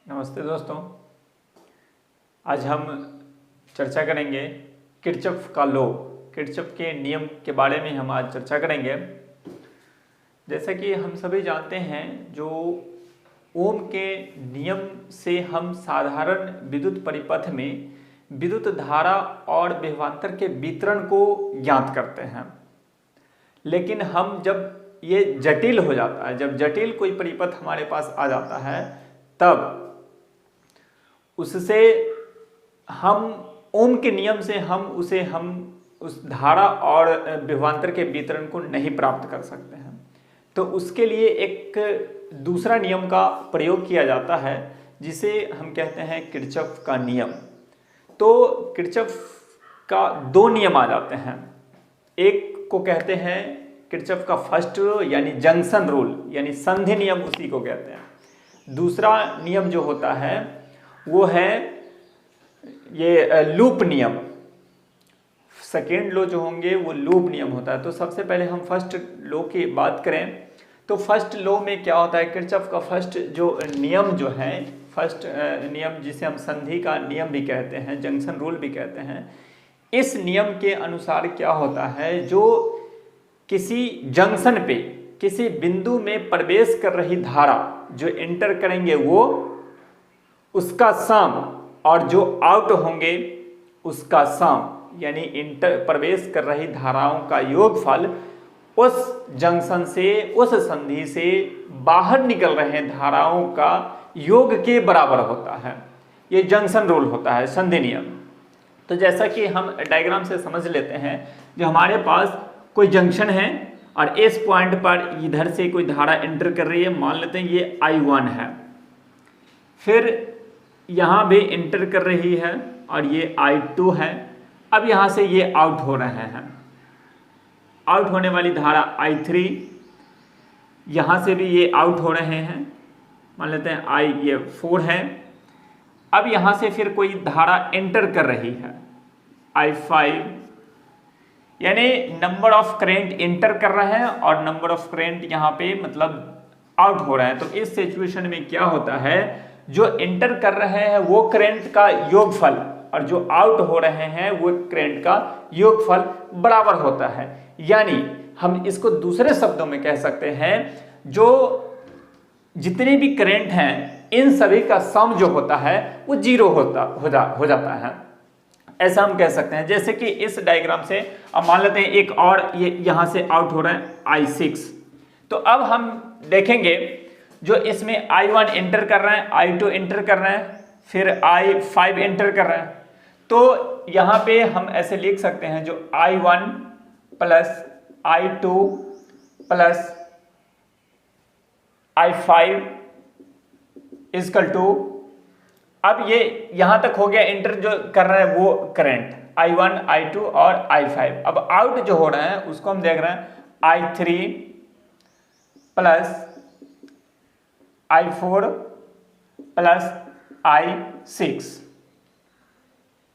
नमस्ते दोस्तों। आज हम चर्चा करेंगे किरचॉफ का लॉ, किरचॉफ के नियम के बारे में हम आज चर्चा करेंगे। जैसा कि हम सभी जानते हैं, जो ओम के नियम से हम साधारण विद्युत परिपथ में विद्युत धारा और विभवांतर के वितरण को ज्ञात करते हैं। लेकिन हम जब ये जटिल हो जाता है, जब जटिल कोई परिपथ हमारे पास आ जाता है, तब उससे हम ओम के नियम से हम उस धारा और विभवांतर के वितरण को नहीं प्राप्त कर सकते हैं। तो उसके लिए एक दूसरा नियम का प्रयोग किया जाता है, जिसे हम कहते हैं किरचॉफ का नियम। तो किरचॉफ का दो नियम आ जाते हैं। एक को कहते हैं किरचॉफ का फर्स्ट लॉ यानी जंक्शन रूल, यानी संधि नियम, उसी को कहते हैं। दूसरा नियम जो होता है वो है ये लूप नियम। सेकेंड लॉ जो होंगे वो लूप नियम होता है। तो सबसे पहले हम फर्स्ट लॉ की बात करें तो फर्स्ट लॉ में क्या होता है, किरचॉफ का फर्स्ट जो नियम जो है, फर्स्ट नियम जिसे हम संधि का नियम भी कहते हैं, जंक्शन रूल भी कहते हैं। इस नियम के अनुसार क्या होता है, जो किसी जंक्शन पे किसी बिंदु में प्रवेश कर रही धारा जो एंटर करेंगे वो उसका सम, और जो आउट होंगे उसका सम, यानी प्रवेश कर रही धाराओं का योगफल उस जंक्शन से, उस संधि से बाहर निकल रहे धाराओं का योग के बराबर होता है। ये जंक्शन रूल होता है, संधि नियम। तो जैसा कि हम डायग्राम से समझ लेते हैं, जो हमारे पास कोई जंक्शन है और इस पॉइंट पर इधर से कोई धारा एंटर कर रही है, मान लेते हैं ये I1 है, फिर यहाँ भी इंटर कर रही है और ये I2 है। अब यहाँ से ये आउट हो रहे हैं, आउट होने वाली धारा I3, यहाँ से भी ये आउट हो रहे हैं, मान लेते हैं ये 4 है। अब यहाँ से फिर कोई धारा एंटर कर रही है I5, यानी नंबर ऑफ करेंट एंटर कर रहे हैं और नंबर ऑफ करेंट यहाँ पे मतलब आउट हो रहे हैं। तो इस सिचुएशन में क्या होता है, जो एंटर कर रहे हैं वो करंट का योगफल और जो आउट हो रहे हैं वो करंट का योगफल बराबर होता है। यानी हम इसको दूसरे शब्दों में कह सकते हैं, जो जितने भी करंट हैं इन सभी का सम जो होता है वो जीरो हो जाता है, ऐसा हम कह सकते हैं। जैसे कि इस डायग्राम से अब मान लेते हैं एक और ये यहाँ से आउट हो रहा है I6। तो अब हम देखेंगे, जो इसमें I1 एंटर कर रहे हैं, I2 एंटर कर रहे हैं, फिर I5 एंटर कर रहे हैं। तो यहाँ पे हम ऐसे लिख सकते हैं, जो I1 plus I2 plus I5 is equal to, अब ये यहां तक हो गया एंटर जो कर रहे हैं वो करंट I1 I2 और I5। अब आउट जो हो रहे हैं उसको हम देख रहे हैं I3 plus I4 plus I6।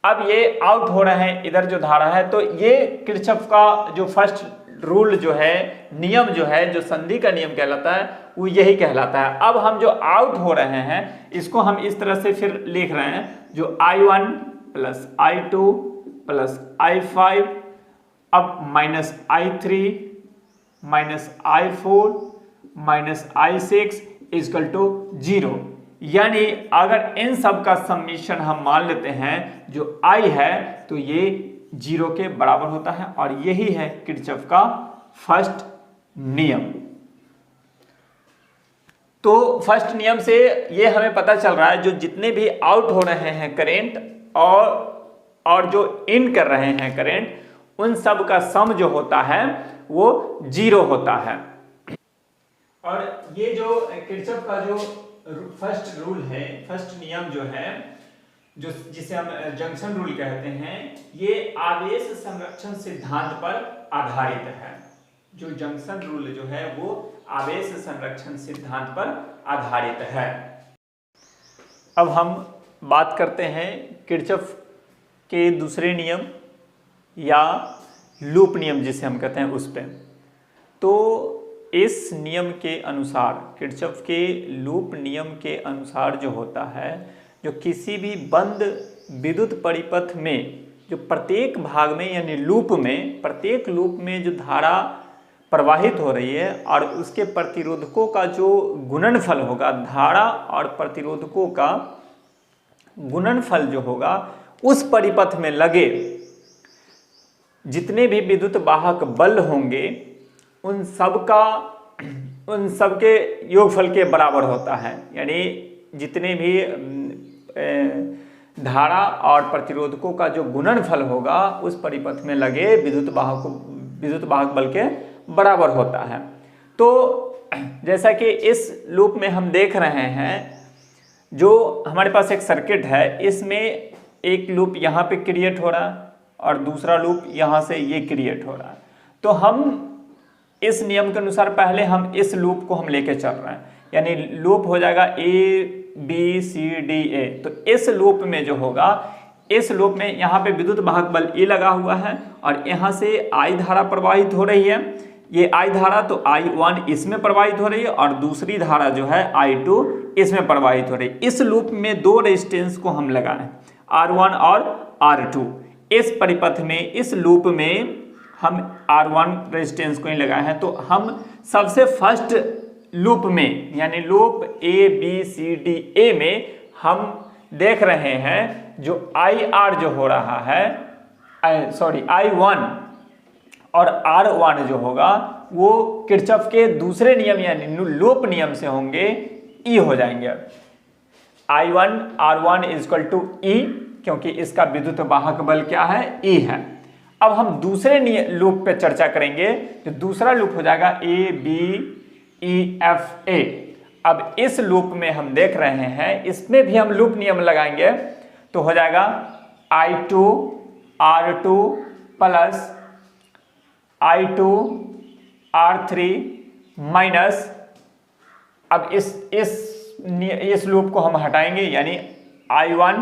अब ये आउट हो रहे हैं, इधर जो धारा है। तो ये किरचॉफ का जो फर्स्ट रूल जो है, नियम जो है, जो संधि का नियम कहलाता है, वो यही कहलाता है। अब हम जो आउट हो रहे हैं इसको हम इस तरह से फिर लिख रहे हैं, जो I1 plus I2 plus I5, अब minus I3 minus I4 minus I6 is equal to 0। यानी अगर इन सब का समीशन हम मान लेते हैं जो I है, तो ये 0 के बराबर होता है, और यही है किरचॉफ का फर्स्ट नियम। तो फर्स्ट नियम से ये हमें पता चल रहा है, जो जितने भी आउट हो रहे हैं करेंट और जो इन कर रहे हैं करेंट, उन सब का सम जो होता है वो 0 होता है। और ये जो किरचॉफ का जो फर्स्ट रूल है, फर्स्ट नियम जो है, जो जिसे हम जंक्शन रूल कहते हैं, ये आवेश संरक्षण सिद्धांत पर आधारित है। जो जंक्शन रूल जो है वो आवेश संरक्षण सिद्धांत पर आधारित है। अब हम बात करते हैं किरचॉफ के दूसरे नियम या लूप नियम जिसे हम कहते हैं उस पे। तो इस नियम के अनुसार, किरचॉफ के लूप नियम के अनुसार जो होता है, जो किसी भी बंद विद्युत परिपथ में जो प्रत्येक भाग में यानी लूप में, प्रत्येक लूप में जो धारा प्रवाहित हो रही है और उसके प्रतिरोधकों का जो गुणनफल होगा, धारा और प्रतिरोधकों का गुणनफल जो होगा, उस परिपथ में लगे जितने भी विद्युत वाहक बल होंगे उन सब के योगफल के बराबर होता है। यानी जितने भी धारा और प्रतिरोधकों का जो गुणनफल होगा उस परिपथ में लगे विद्युत वाहक बल के बराबर होता है। तो जैसा कि इस लूप में हम देख रहे हैं, जो हमारे पास एक सर्किट है, इसमें एक लूप यहाँ पे क्रिएट हो रहा है और दूसरा लूप यहाँ से ये क्रिएट हो रहा है। तो हम इस नियम के अनुसार पहले हम इस लूप को हम लेके चल रहे हैं, यानी लूप हो जाएगा ABCDA। तो इस लूप में जो होगा, इस लूप में यहाँ पे विद्युत वाहक बल E लगा हुआ है और यहाँ से I धारा प्रवाहित हो रही है। ये I धारा तो I1 इसमें प्रवाहित हो रही है और दूसरी धारा जो है I2 इसमें प्रवाहित हो रही है। इस लूप में दो रेजिस्टेंस को हम लगाए, R1 और R2। इस परिपथ में, इस लूप में हम R1 रेजिस्टेंस को ही लगाए हैं। तो हम सबसे फर्स्ट लूप में यानी लूप ABCDA में हम देख रहे हैं जो IR जो हो रहा है, I1 और R1 जो होगा वो किरचॉफ के दूसरे नियम यानी लूप नियम से होंगे, E हो जाएंगे। I1 R1 equal to E, क्योंकि इसका विद्युत वाहक बल क्या है, E है। अब हम दूसरे लूप पे चर्चा करेंगे, जो दूसरा लूप हो जाएगा ABEFA। अब इस लूप में हम देख रहे हैं, इसमें भी हम लूप नियम लगाएंगे तो हो जाएगा I2 R2 plus I2 R3 minus, अब इस लूप को हम हटाएंगे यानी I1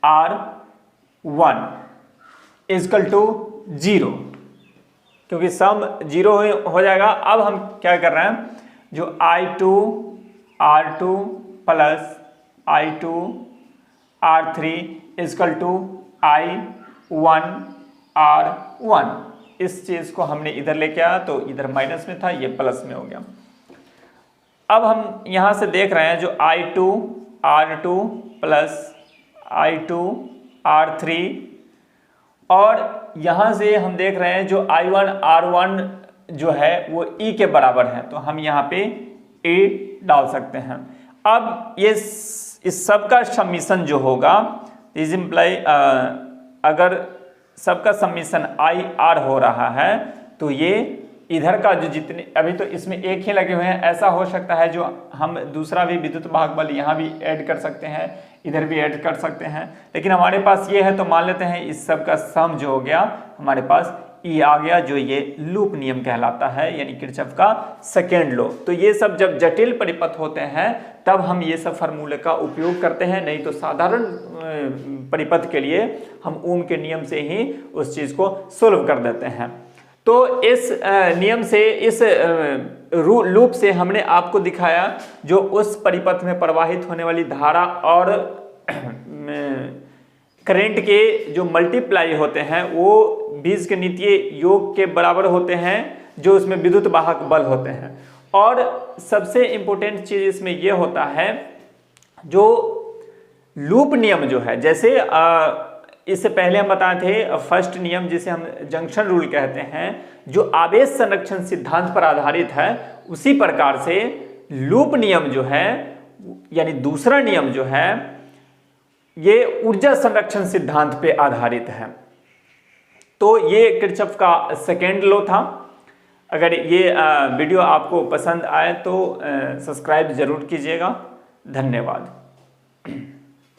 R1 इक्वल टू 0, क्योंकि सम 0 हो जाएगा। अब हम क्या कर रहे हैं, जो I2 R2 plus I2 R3 equal to I1 R1, इस चीज को हमने इधर लेके आया तो इधर माइनस में था, ये प्लस में हो गया। अब हम यहां से देख रहे हैं जो I2 R2 plus I2 R3, और यहां से हम देख रहे हैं जो I1 R1 जो है वो E के बराबर है, तो हम यहाँ पे A डाल सकते हैं। अब ये इस सब का समीशन जो होगा, इज इम्प्लाई अगर सबका समीशन IR हो रहा है तो ये इधर का जो जितने, अभी तो इसमें एक ही लगे हुए हैं, ऐसा हो सकता है जो हम दूसरा भी विद्युत वाहक बल यहाँ भी ऐड कर सकते हैं, इधर भी ऐड कर सकते हैं, लेकिन हमारे पास ये है तो मान लेते हैं इस सब का सम जो हो गया हमारे पास E आ गया, जो ये लूप नियम कहलाता है, यानी किरचॉफ का सेकेंड लॉ। तो ये सब जब जटिल परिपथ होते हैं तब हम ये सब फार्मूले का उपयोग करते हैं, नहीं तो साधारण परिपथ के लिए हम ओम के नियम से ही उस चीज को सोल्व कर देते हैं। तो इस नियम से, इस लूप से हमने आपको दिखाया जो उस परिपथ में प्रवाहित होने वाली धारा और करंट के जो मल्टीप्लाई होते हैं वो बीजगणितीय योग के बराबर होते हैं, जो उसमें विद्युत वाहक बल होते हैं। और सबसे इंपॉर्टेंट चीज इसमें यह होता है, जो लूप नियम जो है, जैसे इससे पहले हम बताए थे फर्स्ट नियम जिसे हम जंक्शन रूल कहते हैं, जो आवेश संरक्षण सिद्धांत पर आधारित है, उसी प्रकार से लूप नियम जो है यानी दूसरा नियम जो है ये ऊर्जा संरक्षण सिद्धांत पे आधारित है। तो ये किरचॉफ का सेकेंड लॉ था। अगर ये वीडियो आपको पसंद आए तो सब्सक्राइब जरूर कीजिएगा। धन्यवाद।